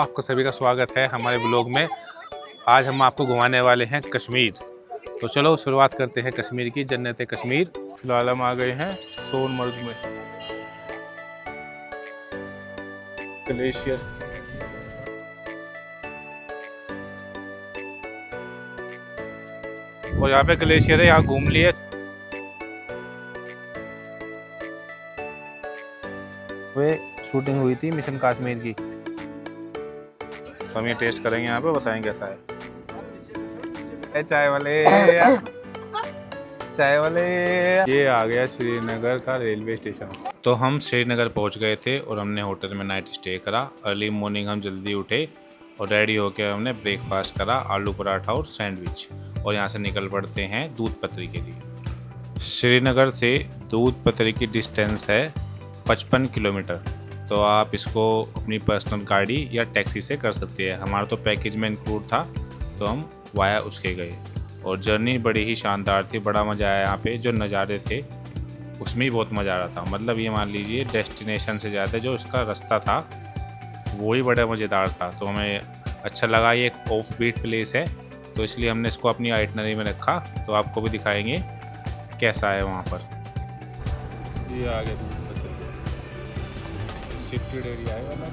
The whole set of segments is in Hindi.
आपको सभी का स्वागत है हमारे ब्लॉग में। आज हम आपको घुमाने वाले हैं कश्मीर। तो चलो शुरुआत करते हैं कश्मीर की, जन्नत कश्मीर। फिलहाल हम आ गए हैं सोनमर्ग में। ग्लेशियर, और यहाँ पे ग्लेशियर है, यहाँ घूम लिए। वे शूटिंग हुई थी मिशन कश्मीर की। तो हम ये टेस्ट करेंगे, यहाँ पे बताएंगे कैसा है। चाय वाले चाय वाले। ये आ गया श्रीनगर का रेलवे स्टेशन। तो हम श्रीनगर पहुंच गए थे और हमने होटल में नाइट स्टे करा। अर्ली मॉर्निंग हम जल्दी उठे और रेडी होकर हमने ब्रेकफास्ट करा, आलू पराठा और सैंडविच। और यहाँ से निकल पड़ते हैं दूध पत्री के लिए। श्रीनगर से दूध पत्री की डिस्टेंस है 55 किलोमीटर। तो आप इसको अपनी पर्सनल गाड़ी या टैक्सी से कर सकते हैं। हमारा तो पैकेज में इंक्लूड था, तो हम वाया उसके गए। और जर्नी बड़ी ही शानदार थी, बड़ा मज़ा आया। यहाँ पे जो नज़ारे थे उसमें ही बहुत मज़ा आ रहा था। मतलब ये मान लीजिए डेस्टिनेशन से ज़्यादा जो इसका रास्ता था वो ही बड़ा मज़ेदार था। तो हमें अच्छा लगा। ये एक ऑफ बीट प्लेस है, तो इसलिए हमने इसको अपनी आइटनरी में रखा। तो आपको भी दिखाएंगे कैसा है वहाँ पर। ये आगे शिफ्टेड एरिया है वाला।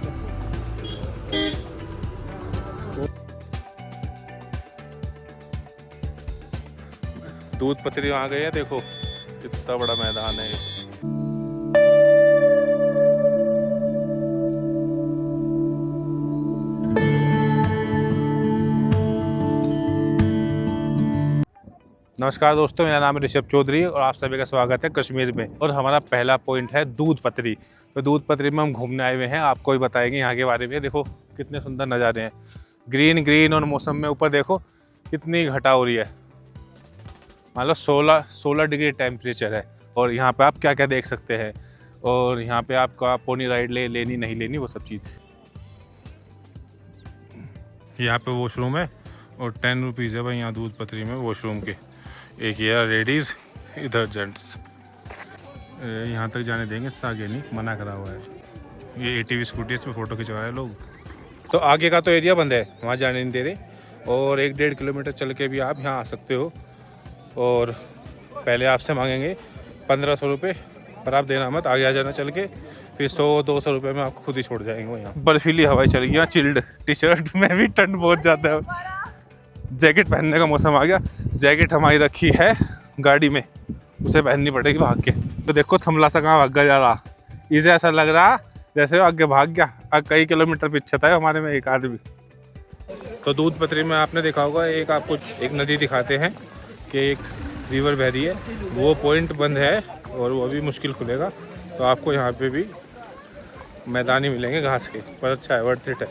दूध पत्री आ गए हैं, देखो कितना बड़ा मैदान है। नमस्कार दोस्तों, मेरा नाम है ऋषभ चौधरी और आप सभी का स्वागत है कश्मीर में। और हमारा पहला पॉइंट है दूध पत्री। तो दूध पत्री में हम घूमने आए हुए हैं, आपको भी बताएंगे यहाँ के बारे में। देखो कितने सुंदर नज़ारे हैं, ग्रीन ग्रीन। और मौसम में ऊपर देखो कितनी घटा हो रही है, मान लो 16 डिग्री टेम्परेचर है। और यहाँ पे आप क्या क्या देख सकते हैं। और यहाँ पे आपका पोनी राइड लेनी नहीं लेनी वो सब चीज़। यहाँ पे वॉशरूम है और 10 रुपीज़ है भाई यहाँ दूध पत्री में वॉशरूम के। एक ये लेडीज़, इधर जेंट्स। यहाँ तक जाने देंगे, इससे आगे नहीं, मना करा हुआ है। ये ATV स्कूटी, इस पर फ़ोटो खिंचवा रहे लोग। तो आगे का तो एरिया बंद है, वहाँ जाने नहीं दे रहे। और 1-1.5 किलोमीटर चल के भी आप यहाँ आ सकते हो। और पहले आपसे मांगेंगे 1500 रुपये, पर आप देना मत, आगे आ जाना चल के। फिर 100-200 रुपये में आपको खुद ही छोड़ जाएंगे वो। यहाँ बर्फीली हवाएं चल गई, चिल्ड टी शर्ट में भी ठंड बहुत ज़्यादा है। जैकेट पहनने का मौसम आ गया। जैकेट हमारी रखी है गाड़ी में, उसे पहननी पड़ेगी भाग के। तो देखो थमला सा कहाँ भाग जा रहा, इसे ऐसा लग रहा जैसे वो आगे भाग गया। कई किलोमीटर पीछे था हमारे में एक आदमी। तो दूध पत्री में आपने देखा होगा, एक आपको एक नदी दिखाते हैं कि एक रिवर बह रही है। वो पॉइंट बंद है और वो भी मुश्किल खुलेगा। तो आपको यहाँ पे भी मैदानी मिलेंगे घास के, पर अच्छा है, वर्थ इट है।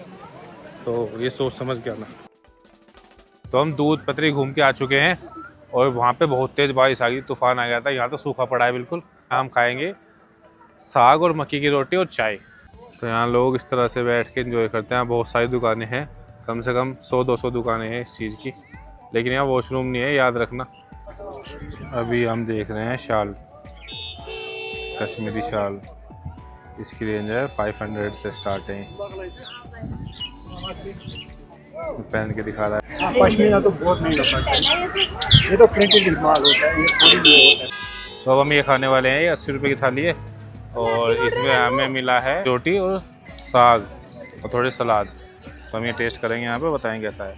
तो ये सोच समझ के आना। तो हम दूध पत्री घूम के आ चुके हैं और वहाँ पे बहुत तेज़ बारिश आ गई, तूफान आ गया था। यहाँ तो सूखा पड़ा है बिल्कुल। हम खाएंगे साग और मक्की की रोटी और चाय। तो यहाँ लोग इस तरह से बैठ के एंजॉय करते हैं। बहुत सारी दुकानें हैं, कम से कम 100-200 दुकानें हैं इस चीज़ की। लेकिन यहाँ वॉशरूम नहीं है, याद रखना। अभी हम देख रहे हैं शाल, कश्मीरी शाल। इसकी रेंज है 500 से स्टार्ट है। पहन के दिखा रहा है। पश्मीना तो बहुत महंगा पड़ता है, ये तो प्रिंटेड माल होता है, ये पूरी भी होता है। तो अब हम ये खाने वाले हैं। ये 80 रुपये की थाली है और इसमें हमें मिला है रोटी और साग और थोड़ी सलाद। तो हम ये टेस्ट करेंगे, यहाँ पे बताएंगे कैसा है।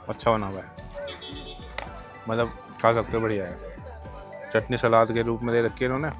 अच्छा बना हुआ है, मतलब खा सकते हो, बढ़िया है। चटनी सलाद के रूप में दे रखी है इन्होंने।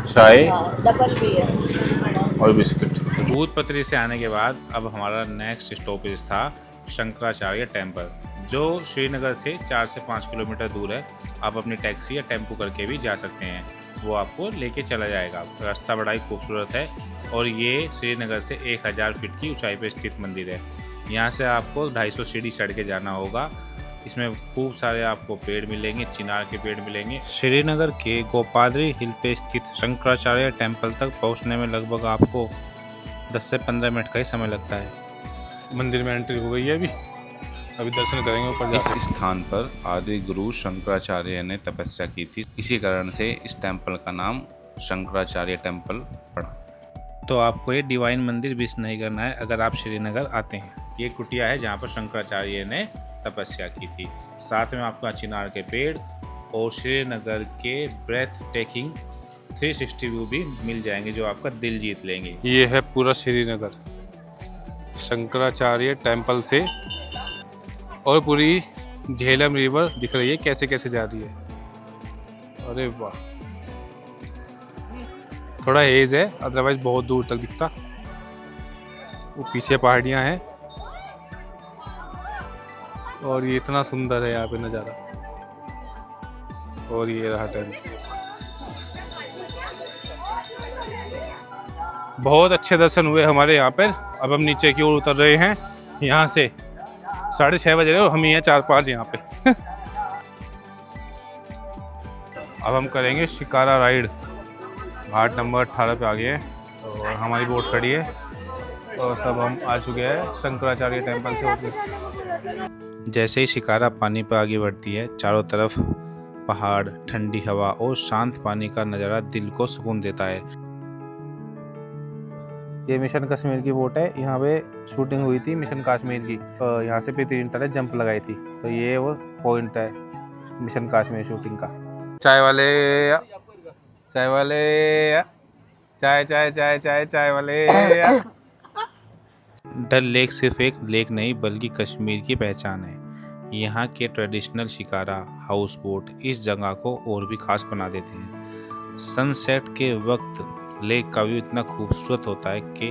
चाय डबल भी है और बिस्किट। दूध पत्री से आने के बाद अब हमारा नेक्स्ट स्टॉपेज था शंकराचार्य टेम्पल, जो श्रीनगर से 4 से 5 किलोमीटर दूर है। आप अपनी टैक्सी या टेम्पो करके भी जा सकते हैं, वो आपको लेके चला जाएगा। रास्ता बड़ा ही खूबसूरत है और ये श्रीनगर से 1000 फीट की ऊंचाई पर स्थित मंदिर है। यहाँ से आपको 250 सीढ़ी चढ़ के जाना होगा। इसमें खूब सारे आपको पेड़ मिलेंगे, चिनार के पेड़ मिलेंगे। श्रीनगर के गोपाद्री हिल पे स्थित शंकराचार्य टेम्पल तक पहुंचने में लगभग आपको 10 से 15 मिनट का ही समय लगता है। मंदिर में एंट्री हो गई है अभी। अभी दर्शन करेंगे ऊपर इस जाकर। स्थान पर आदि गुरु शंकराचार्य ने तपस्या की थी, इसी कारण से इस टेम्पल का नाम शंकराचार्य टेम्पल पड़ा। तो आपको ये डिवाइन मंदिर मिस नहीं करना है अगर आप श्रीनगर आते हैं। ये कुटिया है जहाँ पर शंकराचार्य ने तपस्या की थी। साथ में आपको चिनार के पेड़ और श्रीनगर के ब्रेथ टेकिंग 360 व्यू भी मिल जाएंगे जो आपका दिल जीत लेंगे। ये है पूरा श्रीनगर शंकराचार्य टेम्पल से, और पूरी झेलम रिवर दिख रही है कैसे कैसे जा रही है। अरे वाह, थोड़ा हेज है, अदरवाइज बहुत दूर तक दिखता। वो पीछे पहाड़ियाँ हैं और ये इतना सुंदर है यहाँ पे नज़ारा। और ये रहा टेंट, बहुत अच्छे दर्शन हुए हमारे यहाँ पर। अब हम नीचे की ओर उतर रहे हैं। यहाँ से 6:30 बज रहे हो, हम ही हैं 4-5 यहाँ पे। अब हम करेंगे शिकारा राइड। घाट नंबर 18 पे आ गए हैं और हमारी बोट खड़ी है और सब हम आ चुके हैं शंकराचार्य टेम्पल से होकर। जैसे ही शिकारा पानी पर आगे बढ़ती है, चारों तरफ पहाड़, ठंडी हवा और शांत पानी का नज़ारा दिल को सुकून देता है। ये मिशन कश्मीर की बोट है, यहाँ पे शूटिंग हुई थी मिशन कश्मीर की। यहाँ से प्रीति जिंटा ने जंप लगाई थी, तो ये वो पॉइंट है मिशन कश्मीर शूटिंग का। चाय वाले, चाय वाले, चाय चाय चाय चाय चाय वाले। डल लेक सिर्फ एक लेक नहीं बल्कि कश्मीर की पहचान है। यहाँ के ट्रेडिशनल शिकारा, हाउस बोट इस जगह को और भी खास बना देते हैं। सनसेट के वक्त लेक का व्यू इतना खूबसूरत होता है कि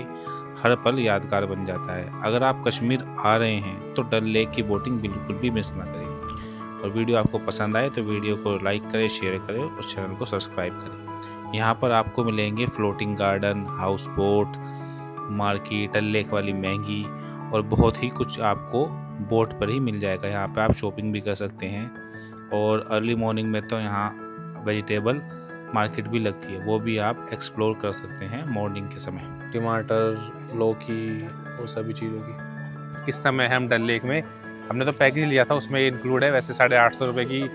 हर पल यादगार बन जाता है। अगर आप कश्मीर आ रहे हैं तो डल लेक की बोटिंग बिल्कुल भी मिस ना करें। और वीडियो आपको पसंद आए तो वीडियो को लाइक करें, शेयर करें और चैनल को सब्सक्राइब करें। यहाँ पर आपको मिलेंगे floating garden, house boat, market, Dal lake वाली महंगी और बहुत ही कुछ आपको बोट पर ही मिल जाएगा। यहाँ पे आप शॉपिंग भी कर सकते हैं और अर्ली मॉर्निंग में तो यहाँ वेजिटेबल मार्केट भी लगती है, वो भी आप एक्सप्लोर कर सकते हैं मॉर्निंग के समय। टमाटर, लौकी और सभी चीज़ों की। इस समय हम डल लेक में, हमने तो पैकेज लिया था उसमें ये इंक्लूड है। वैसे 850 रुपये की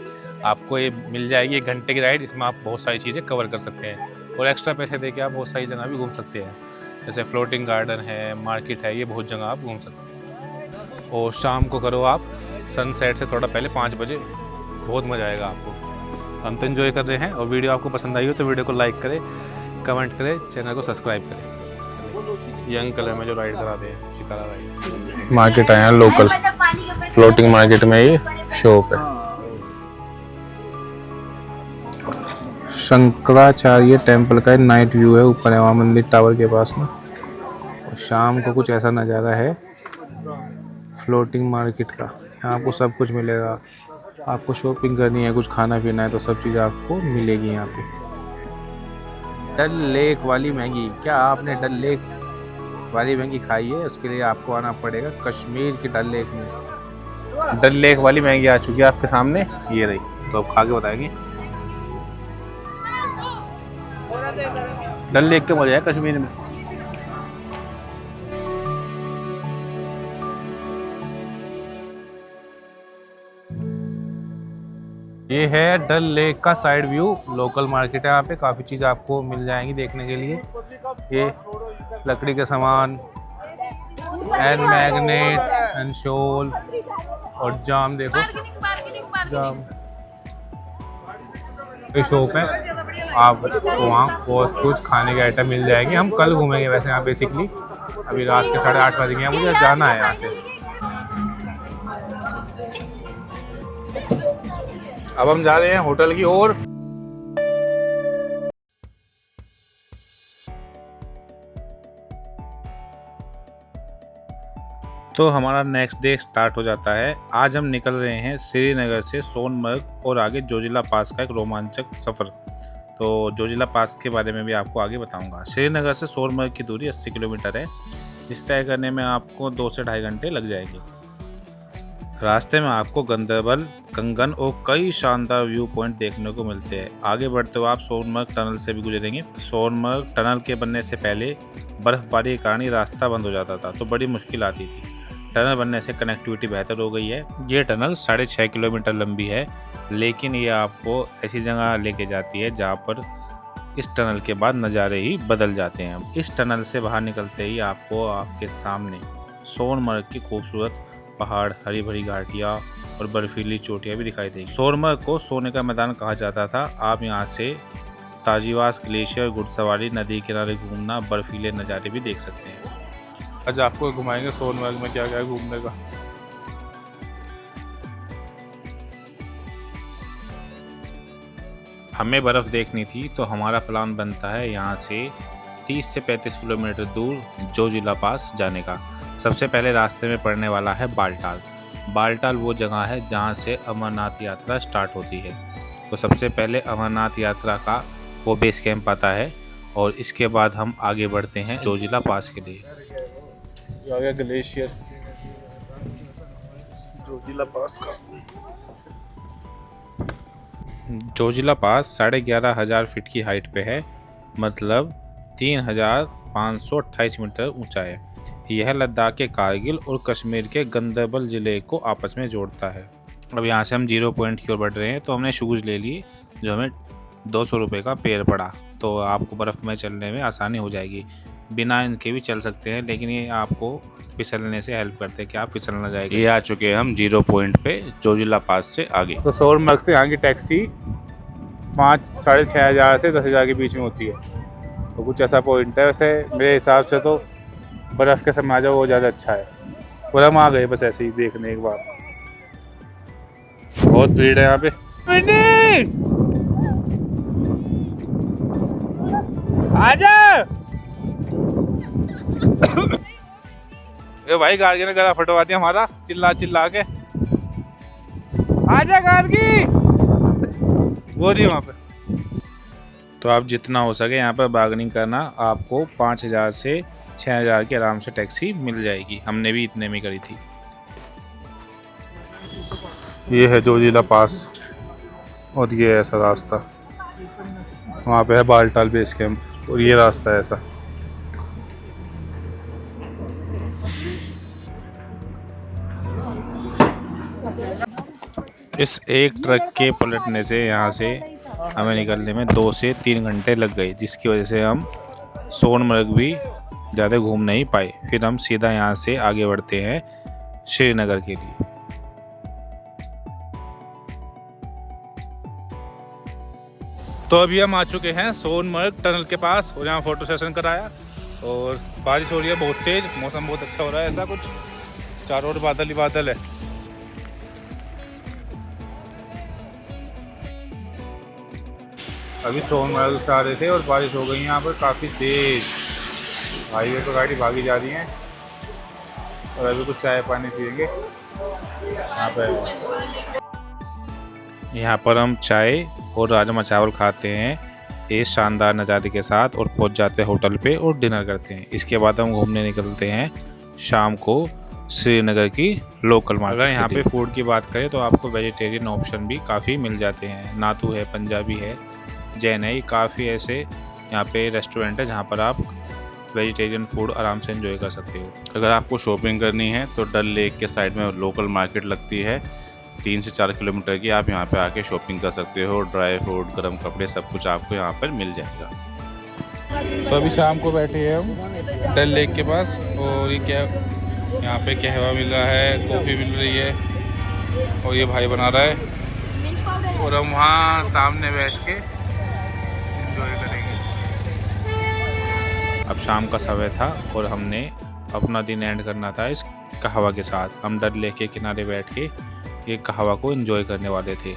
आपको ये मिल जाएगी 1 घंटे की राइड। इसमें आप बहुत सारी चीज़ें कवर कर सकते हैं और एक्स्ट्रा पैसे दे के आप बहुत सारी जगह भी घूम सकते हैं। जैसे फ्लोटिंग गार्डन है, मार्केट है, ये बहुत जगह आप घूम सकते हैं। और शाम को करो आप सनसेट से थोड़ा पहले 5 बजे, बहुत मज़ा आएगा आपको। हम तो एंजॉय कर रहे हैं। और वीडियो आपको पसंद आई हो तो वीडियो को लाइक करें, कमेंट करें, चैनल को सब्सक्राइब करें। ये अंकल है मैं जो राइड कराते हैं, शिकारा राइड। मार्केट आए हैं लोकल, फ्लोटिंग मार्केट में ये शॉप है। शंकराचार्य टेम्पल का नाइट व्यू है, ऊपर है वहाँ मंदिर टावर के पास में। और शाम को कुछ ऐसा नज़ारा है फ्लोटिंग मार्केट का। यहाँ आपको सब कुछ मिलेगा। आपको शॉपिंग करनी है, कुछ खाना पीना है तो सब चीज़ आपको मिलेगी यहाँ पे। डल लेक वाली मैगी, क्या आपने डल लेक वाली मैगी खाई है? उसके लिए आपको आना पड़ेगा कश्मीर की डल लेक में। डल लेक वाली मैगी आ चुकी है आपके सामने, ये रही, तो अब खा के बताएंगे। डल लेक के मजे है कश्मीर में। ये है डल लेक का साइड व्यू। लोकल मार्केट है, यहाँ पे काफ़ी चीज़ आपको मिल जाएंगी देखने के लिए। ये लकड़ी के सामान एंड मैग्नेट एंड शॉल और जाम, देखो जाम। ये शॉप है, आपको वहाँ बहुत कुछ खाने के आइटम मिल जाएंगे। हम कल घूमेंगे वैसे यहाँ बेसिकली, अभी रात के 8:30 बज गए हैं, मुझे जाना है यहाँ से। अब हम जा रहे हैं होटल की ओर। तो हमारा नेक्स्ट डे स्टार्ट हो जाता है। आज हम निकल रहे हैं श्रीनगर से सोनमर्ग और आगे जोजिला पास का एक रोमांचक सफ़र। तो जोजिला पास के बारे में भी आपको आगे बताऊंगा। श्रीनगर से सोनमर्ग की दूरी 80 किलोमीटर है, जिस तय करने में आपको 2 से ढाई घंटे लग जाएंगे। रास्ते में आपको गंदरबल, कंगन और कई शानदार व्यू पॉइंट देखने को मिलते हैं। आगे बढ़ते हुए आप सोनमर्ग टनल से भी गुजरेंगे। सोनमर्ग टनल के बनने से पहले बर्फबारी के कारण रास्ता बंद हो जाता था, तो बड़ी मुश्किल आती थी। टनल बनने से कनेक्टिविटी बेहतर हो गई है। ये टनल 6.5 किलोमीटर लंबी है, लेकिन ये आपको ऐसी जगह लेके जाती है जहाँ पर इस टनल के बाद नज़ारे ही बदल जाते हैं। इस टनल से बाहर निकलते ही आपको आपके सामने सोनमर्ग की खूबसूरत पहाड़, हरी भरी घाटियाँ और बर्फीली चोटियाँ भी दिखाई देंगी। सोनमर्ग को सोने का मैदान कहा जाता था। आप यहाँ से ताजीवास ग्लेशियर, घुड़सवारी, नदी किनारे घूमना, बर्फीले नज़ारे भी देख सकते हैं। आज आपको घुमाएंगे सोनमर्ग में क्या क्या है घूमने का। हमें बर्फ़ देखनी थी तो हमारा प्लान बनता है यहाँ से 30 से 35 किलोमीटर दूर जोजिला पास जाने का। सबसे पहले रास्ते में पड़ने वाला है बालटाल। बालटाल वो जगह है जहाँ से अमरनाथ यात्रा स्टार्ट होती है। तो सबसे पहले अमरनाथ यात्रा का वो बेस कैंप आता है और इसके बाद हम आगे बढ़ते हैं जोजिला पास के लिए। आ गया ग्लेशियर जोजिला पास का। जोजिला पास 11,500 फीट की हाइट पे है, मतलब 3,528 मीटर ऊंचा है। यह लद्दाख के कारगिल और कश्मीर के गंदरबल ज़िले को आपस में जोड़ता है। अब यहाँ से हम 0 पॉइंट की ओर बढ़ रहे हैं, तो हमने शूज़ ले लिए जो हमें 200 रुपये का पेयर पड़ा। तो आपको बर्फ़ में चलने में आसानी हो जाएगी। बिना इनके भी चल सकते हैं, लेकिन ये आपको फिसलने से हेल्प करते हैं कि आप फिसल ना जाएगा। ये आ चुके हैं हम 0 पॉइंट पे जोजिला पास से आगे। तो सोनमर्ग से यहाँ की टैक्सी 5-6,500 से 10,000 के बीच में होती है। तो कुछ ऐसा पॉइंट है। वैसे मेरे हिसाब से तो बर्फ़ के समय आ जाओ वो ज़्यादा अच्छा है। और हम आ गए बस ऐसे ही देखने एक बार। बहुत भीड़ है यहाँ पे। आजा ये भाई गार्गी ने गला फटवा दिया हमारा चिल्ला चिल्ला के। आजा गार्गी वो नहीं वहाँ पे। तो आप जितना हो सके यहाँ पर बार्गेनिंग करना। आपको 5,000 से 6,000 की आराम से टैक्सी मिल जाएगी। हमने भी इतने में करी थी। ये है जोजिला पास और ये ऐसा रास्ता। वहाँ पे है बालटाल बेस कैंप और ये रास्ता है ऐसा। इस एक ट्रक के पलटने से यहाँ से हमें निकलने में 2 से 3 घंटे लग गए, जिसकी वजह से हम सोनमर्ग भी ज़्यादा घूम नहीं पाए। फिर हम सीधा यहाँ से आगे बढ़ते हैं श्रीनगर के लिए। तो अभी हम आ चुके हैं सोनमर्ग टनल के पास और यहाँ फ़ोटो सेशन कराया। और बारिश हो रही है बहुत तेज़, मौसम बहुत अच्छा हो रहा है। ऐसा कुछ चारों ओर बादल ही बादल है। अभी सोनमर्ग से आ रहे थे और बारिश हो गई यहाँ पर काफ़ी तेज़। हाईवे पर गाड़ी भागी जा रही है और अभी कुछ चाय पानी पियेंगे यहाँ पर। यहाँ पर हम चाय और राजमा चावल खाते हैं इस शानदार नज़ारे के साथ और पहुँच जाते हैं होटल पे और डिनर करते हैं। इसके बाद हम घूमने निकलते हैं शाम को श्रीनगर की लोकल मार्केट। अगर यहाँ पे फूड की बात करें तो आपको वेजिटेरियन ऑप्शन भी काफ़ी मिल जाते हैं। नातू है, पंजाबी है, जैन है। काफ़ी ऐसे यहाँ पे रेस्टोरेंट है जहाँ पर आप वेजिटेरियन फूड आराम से एंजॉय कर सकते हो। अगर आपको शॉपिंग करनी है तो डल लेक के साइड में लोकल मार्केट लगती है 3 से 4 किलोमीटर की। आप यहाँ पे आके शॉपिंग कर सकते हो। ड्राई फ्रूट, गर्म कपड़े, सब कुछ आपको यहाँ पर मिल जाएगा। तो अभी शाम को बैठे हैं हम डल लेक के पास और ये क्या यहाँ पे कहवा मिल रहा है, कॉफ़ी मिल रही है और ये भाई बना रहा है और हम वहाँ सामने बैठ के एंजॉय करेंगे। अब शाम का समय था और हमने अपना दिन एंड करना था इस कहवा के साथ। हम डल लेक के किनारे बैठ के ये कहवा को एंजॉय करने वाले थे।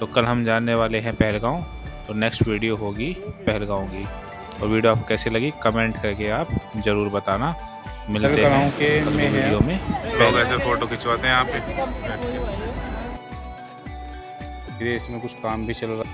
तो कल हम जाने वाले हैं पहलगांव। तो नेक्स्ट वीडियो होगी पहलगांव की। और वीडियो आपको कैसी लगी कमेंट करके आप ज़रूर बताना। मिलते हैं के अगले वीडियो में। लोग ऐसे फ़ोटो खिंचवाते हैं यहाँ पे। इसमें कुछ काम भी चल रहा है।